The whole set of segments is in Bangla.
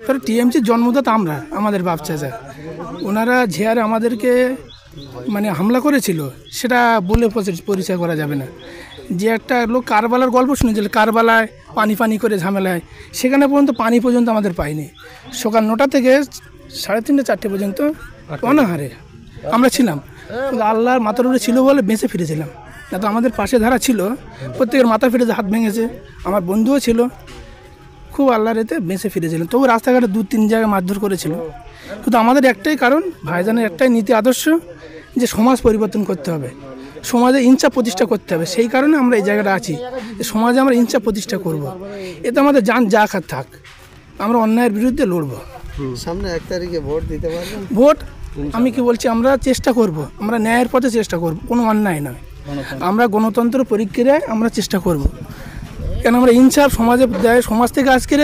ধরো টিএমসির জন্মদাতা আমরা, আমাদের বাপ চাচা, ওনারা যে হারে আমাদেরকে মানে হামলা করেছিল সেটা বলে পরিচয় করা যাবে না। যে একটা লোক কারবালার গল্প শুনেছিল, কারবালায় পানি করে ঝামেলায়, সেখানে পর্যন্ত পানি পর্যন্ত আমাদের পাইনি। সকাল 9টা থেকে 3:30 4টে পর্যন্ত অনাহারে আমরা ছিলাম। আল্লাহর মাথার উপরে ছিল বলে বেঁচে ফিরেছিলাম। না তো আমাদের পাশে ধারা ছিল, প্রত্যেকের মাথা ফেটে হাত ভেঙেছে, আমার বন্ধুও ছিল, খুব আল্লাহর এতে বেঁচে ফিরেছিলেন। তবু রাস্তাঘাটে 2-3 জায়গায় মারধর করেছিল। কিন্তু আমাদের একটাই কারণ, ভাইজানের একটাই নীতি আদর্শ, যে সমাজ পরিবর্তন করতে হবে, সমাজে ইনসাফ প্রতিষ্ঠা করতে হবে। সেই কারণে আমরা এই জায়গাটা আছি, যে সমাজে আমরা ইনসাফ প্রতিষ্ঠা করব। এতে আমাদের যান যা খাত থাক, আমরা অন্যায়ের বিরুদ্ধে লড়ব। সামনে 1 তারিখে ভোট দিতে পারবেন? ভোট আমি কি বলছি, আমরা চেষ্টা করব, আমরা ন্যায়ের পথে চেষ্টা করব, কোনো অন্যায় নয়। আমরা গণতন্ত্র পরীক্ষায় আমরা চেষ্টা করব, কেন আমরা ইনসাফ সমাজে দেয়। সমাজ থেকে আজকের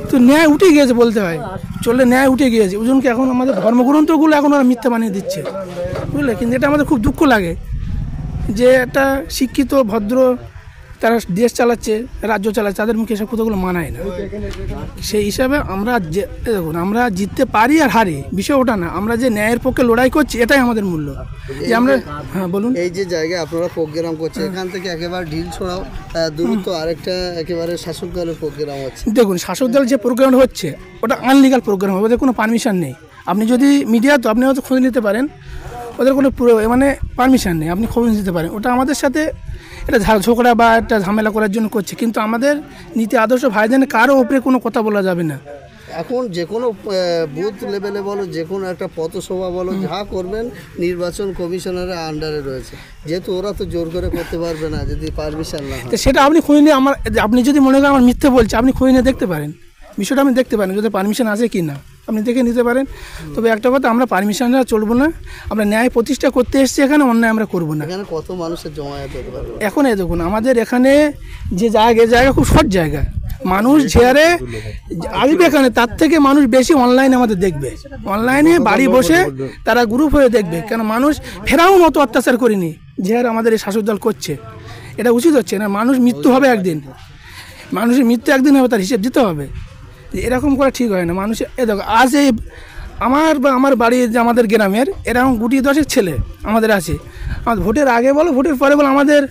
তো ন্যায় উঠে গিয়েছে বলতে হয়, চললে ন্যায় উঠে গিয়েছে। ওজনকে এখন আমাদের ধর্মগ্রন্থগুলো এখন ওরা মিথ্যা বানিয়ে দিচ্ছে, বুঝলে। কিন্তু এটা আমাদের খুব দুঃখ লাগে যে একটা শিক্ষিত ভদ্র তারা দেশ চালাচ্ছে, রাজ্য চালাচ্ছে, তাদের মুখে এসব কথাগুলো মানায় না। সেই হিসাবে আমরা দেখুন, আমরা জিততে পারি আর হারি, বিষয় ওটা না, আমরা যে ন্যায়ের পক্ষে লড়াই করছি এটাই আমাদের মূল্য। যে আমরা, হ্যাঁ বলুন। এই যে জায়গায় আপনারা প্রোগ্রাম করছেন, এখান থেকে একেবারে ঢিল ছড়াও দূরত্ব আরেকটা একেবারে শাসক দলের প্রোগ্রাম হচ্ছে। দেখুন, শাসক দল যে প্রোগ্রামটা হচ্ছে ওটা আনলিগাল প্রোগ্রাম হবে, ওদের কোনো পারমিশন নেই। আপনি যদি মিডিয়া, তো আপনি হয়তো খোঁজ নিতে পারেন, ওদের কোনো মানে পারমিশন নেই, আপনি খোঁজ নিতে পারেন। ওটা আমাদের সাথে এটা ঝগড়া বা একটা ঝামেলা করার জন্য করছে, কিন্তু আমাদের নীতি আদর্শ ভাইজানে কারো ওপরে কোনো কথা বলা যাবে না। এখন যে কোনো বুথ লেভেলে বলো, যে কোনো একটা পথসভা বলো, যা করবেন নির্বাচন কমিশনারের আন্ডারে রয়েছে, যেহেতু ওরা তো জোর করে করতে পারবে না যদি পারমিশন না হয়। সেটা আপনি খুঁজে নিয়ে, আপনি যদি মনে করেন আমার মিথ্যে বলছে, আপনি খুঁজে নিয়ে দেখতে পারেন, বিষয়টা আপনি দেখতে পারেন যদি পারমিশন আছে কি না, আপনি দেখে নিতে পারেন। তবে একটা কথা, আমরা পারমিশনরা চলবো না, আমরা ন্যায় প্রতিষ্ঠা করতে এসেছি, এখানে অন্যায় আমরা করবো না। এখানে কত মানুষের জমায়েত হতে পারবে? এখন এই দেখুন, আমাদের এখানে যে জায়গা খুব শর্ট জায়গা, মানুষ ঝেড়ে আসবে এখানে, তার থেকে মানুষ বেশি অনলাইনে আমাদের দেখবে, অনলাইনে বাড়ি বসে তারা গ্রুপ হয়ে দেখবে। কেন মানুষ ফেরাও মতো অত্যাচার করিনি যে আমাদের এই শাসক দল করছে, এটা উচিত হচ্ছে না। মানুষ মৃত্যু হবে একদিন, মানুষের মৃত্যু একদিন হবে, তার হিসেব দিতে হবে। এরকম করা ঠিক হয় না। মানুষের দেখো, আজ এই আমার বাড়ির যে আমাদের গ্রামের এরকম 10 ছেলে আমাদের আছে, আমাদের ভোটের আগে বলো ভোটের পরে বলো আমাদের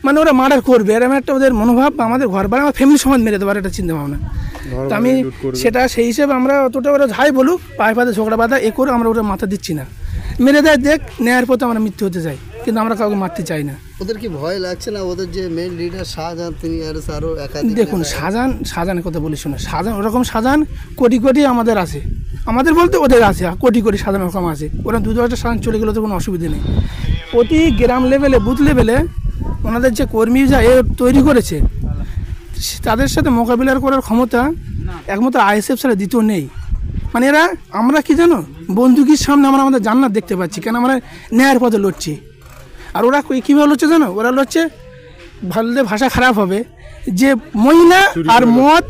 মানে ওরা মার্ডার করবে, এরকম একটা ওদের মনোভাব। আমাদের ঘর বাড়ি আমার ফ্যামিলি সমাজ মেরে দেওয়ার একটা চিন্তা ভাবনা। তো আমি সেটা সেই হিসেবে আমরা অতটা ওরা যাই বলুক, পায়ে পাতে ঝগড়া বাঁধা এ করে আমরা ওটা মাথা দিচ্ছি না। মেরে দেয় দেখ, ন্যায়ের পথে আমরা মৃত্যু হতে চাই, কিন্তু আমরা কাউকে মারতে চাই না। ওদের কি ভয় লাগছে না? ওদের যে মেন লিডার শাহজাহান, তিনি আরও একাধিক। দেখুন, শাহজাহানের কথা বলি শোনো, শাহজাহান ওরকম শাহজাহান কোটি আমাদের আছে, আমাদের বলতে ওদের আছে কোটি শাহজাহান ওরকম আছে। ওরা 2-10টা শাহজাহান চলে গেলে তো কোনো অসুবিধা নেই। প্রতি গ্রাম লেভেলে, বুথ লেভেলে ওনাদের যে কর্মী যা তৈরি করেছে, তাদের সাথে মোকাবিলার করার ক্ষমতা একমাত্র আইএসএফ ছাড়া দ্বিতীয় নেই। মানে এরা, আমরা কি জানো, বন্দুকের সামনে আমরা আমাদের জান্নাত দেখতে পাচ্ছি, কেন আমরা ন্যায়ের পথে লড়ছি। আর ওরা কীভাবে লড়ছে জানো? ওরা লড়ছে, ভালো ভাষা খারাপ হবে, যে মহিলা আর মদ,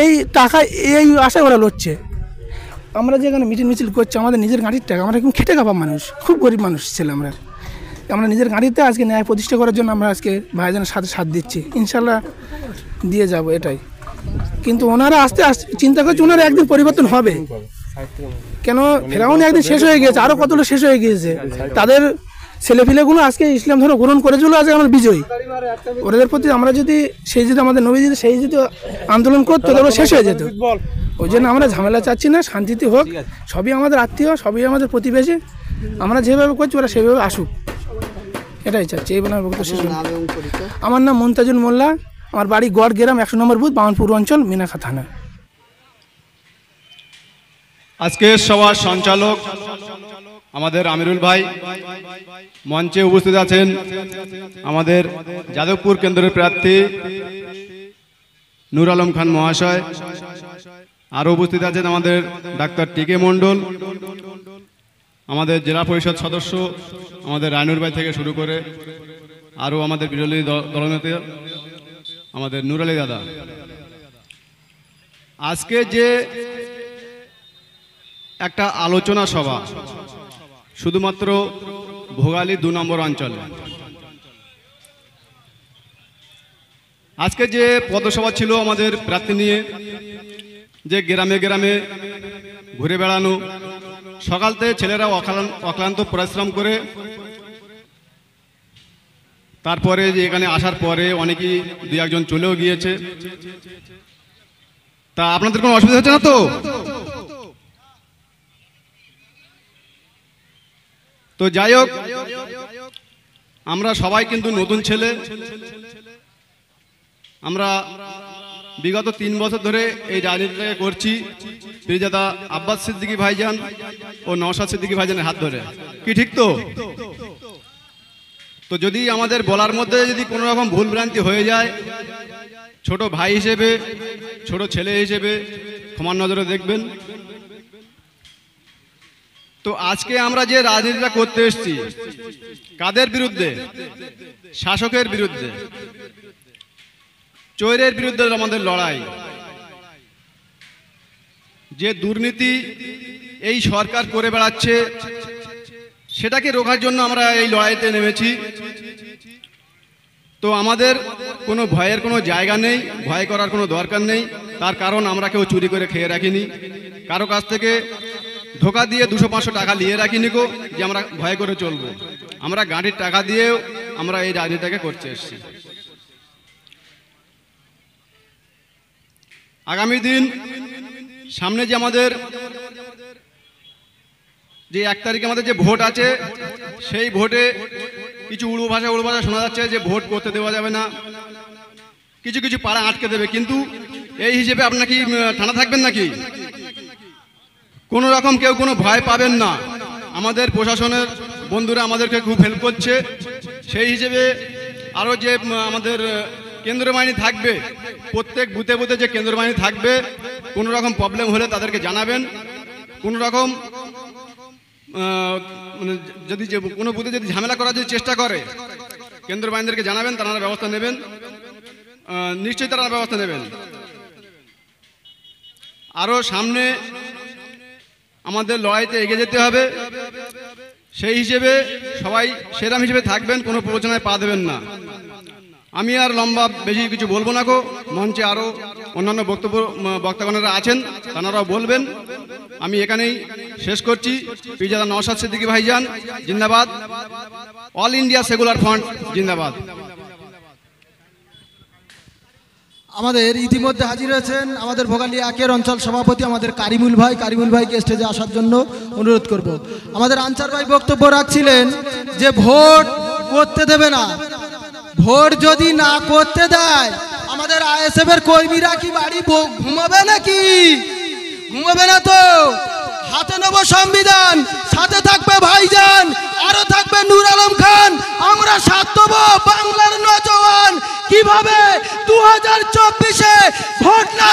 এই টাকা, এই আশায় ওরা লড়ছে। আমরা যেখানে মিছিল করছি, আমাদের নিজের গাড়ির টাকা, আমরা এখন খেটে খাওয়া মানুষ, খুব গরিব মানুষ ছিলাম আমরা নিজের গাড়িতে আজকে ন্যায় প্রতিষ্ঠা করার জন্য আমরা আজকে ভাইজানের সাথে সাথ দিচ্ছি, ইনশাল্লাহ দিয়ে যাব এটাই। কিন্তু ওনারা আস্তে আস্তে চিন্তা করছে, ওনারা একদিন পরিবর্তন হবে। কেন ফেরাউন একদিন শেষ হয়ে গিয়েছে, আরও কতগুলো শেষ হয়ে গিয়েছে, তাদের ছেলেপিলেগুলো আজকে ইসলাম ধর্ম গ্রহণ করেছিল, আজকে আমরা বিজয়ী। ওদের প্রতি আমরা যদি আমাদের নবী যদি সেই যদি আন্দোলন করতো, তাহলে শেষ হয়ে যেত। ওই জন্য আমরা ঝামেলা চাচ্ছি না, শান্তিতে হোক, সবই আমাদের আত্মীয়, সবই আমাদের প্রতিবেশী, আমরা যেভাবে করছি ওরা সেভাবে আসুক, এটাই চাচ্ছি। এই বলে বক্তব্য শেষ। আমার নাম মুনতাজুল মোল্লা, আমার বাড়ি গড় গ্রাম, 100 নম্বর বুথ, বামনপুর অঞ্চল, মিনাখা থানা। আজকের সভার সঞ্চালক আমাদের আমিরুল ভাই, মঞ্চে উপস্থিত আছেন আমাদের যাদবপুর কেন্দ্রের প্রার্থী নূর আলম খান মহাশয়, আরও উপস্থিত আছেন আমাদের ডাক্তার টিকে মণ্ডল, আমাদের জেলা পরিষদ সদস্য আমাদের রায়নুর ভাই থেকে শুরু করে আরও আমাদের বিরোধী দলনেতা আমাদের নূর আলী দাদা। আজকে যে একটা আলোচনা সভা শুধুমাত্র ভোগালী 2 নম্বর অঞ্চলে, আজকে যে পদসভা ছিল আমাদের প্রার্থী নিয়ে, যে গ্রামে গ্রামে ঘুরে বেড়ানো, সকাল থেকে ছেলেরা অক্লান্ত পরিশ্রম করে তারপরে যে এখানে আসার পরে অনেকেই দুই একজন চলেও গিয়েছে। তা আপনাদের কোনো অসুবিধা হচ্ছে না তো? তো যাই হোক, আমরা সবাই কিন্তু নতুন ছেলে। আমরা বিগত 3 বছর ধরে এই রাজনীতিটাকে করছি পীরজাদা আব্বাস সিদ্দিকী ভাইজান ও নওশাদ সিদ্দিকী ভাইজানের হাত ধরে। কি ঠিক তো? তো যদি আমাদের বলার মধ্যে যদি কোনো রকম ভুলভ্রান্তি হয়ে যায়, ছোট ভাই হিসেবে, ছোট ছেলে হিসেবে ক্ষমার নজরে দেখবেন। তো আজকে আমরা যে রাজনীতিটা করতে এসেছি, কাদের বিরুদ্ধে? শাসকের বিরুদ্ধে, চোরের বিরুদ্ধে আমাদের লড়াই। যে দুর্নীতি এই সরকার করে বেড়াচ্ছে, সেটাকে রোখার জন্য আমরা এই লড়াইতে নেমেছি। তো আমাদের কোনো ভয়ের কোনো জায়গা নেই, ভয় করার কোনো দরকার নেই। তার কারণ আমরা কেউ চুরি করে খেয়ে রাখিনি, কারো কাছ থেকে ধোকা দিয়ে 200-500 টাকা নিয়ে রাখিনি গো যে আমরা ভয় করে চলবো। আমরা গাড়ির টাকা দিয়েও আমরা এই রাজনীতিটাকে করতে এসেছি। আগামী দিন সামনে যে আমাদের যে 1 তারিখে আমাদের যে ভোট আছে, সেই ভোটে কিছু উড়ো ভাষা শোনা যাচ্ছে যে ভোট করতে দেওয়া যাবে না, কিছু কিছু পাড়া আটকে দেবে। কিন্তু এই হিসেবে আপনারা কি ঠান্ডা থাকবেন নাকি? কোনো রকম কেউ কোনো ভয় পাবেন না। আমাদের প্রশাসনের বন্ধুরা আমাদেরকে খুব হেল্প করছে। সেই হিসেবে আরও যে আমাদের কেন্দ্র বাহিনী থাকবে, প্রত্যেক বুথে বুথে যে কেন্দ্র বাহিনী থাকবে, কোনো রকম প্রবলেম হলে তাদেরকে জানাবেন। কোনো রকম মানে যদি যে কোনো বুথে যদি ঝামেলা করার যদি চেষ্টা করে, কেন্দ্র বাহিনীদেরকে জানাবেন, তারা ব্যবস্থা নেবেন, নিশ্চয়ই তারা ব্যবস্থা নেবেন। আরও সামনে আমাদের লড়াইতে এগিয়ে যেতে হবে। সেই হিসেবে সবাই সেরাম হিসেবে থাকবেন, কোনো প্ররোচনায় পা দেবেন না। আমি আর লম্বা বেশি কিছু বলবো না গো। মঞ্চে আরও অন্যান্য বক্তাগণেরা আছেন, তাঁরাও বলবেন। আমি এখানেই শেষ করছি। পীরজাদা নওশাদ সিদ্দিকী ভাইজান জিন্দাবাদ, অল ইন্ডিয়া সেকুলার ফ্রন্ট জিন্দাবাদ। আমাদের ইতিমধ্যে হাজির হয়েছেন আমাদের ভোগালী 1-এর অঞ্চল সভাপতি আমাদের কারিমুল ভাই। কারিমুল ভাইকে স্টেজে আসার জন্য অনুরোধ করব। আমাদের আনসার ভাই বক্তব্য রাখছিলেন যে ভোট করতে দেবে না। ভোট যদি না করতে দেয়, আমাদের আইএসএফ এর কর্মীরা কি বাড়ি ঘুমাবে নাকি? ঘুমাবে না তো। হাতে নেব সংবিধান, সাথে থাকবে ভাইজান, আরো থাকবে নূর আলম খান। আমরা সাথ দেবো বাংলার নজওয়ান। কিভাবে 2024-এ ভোট না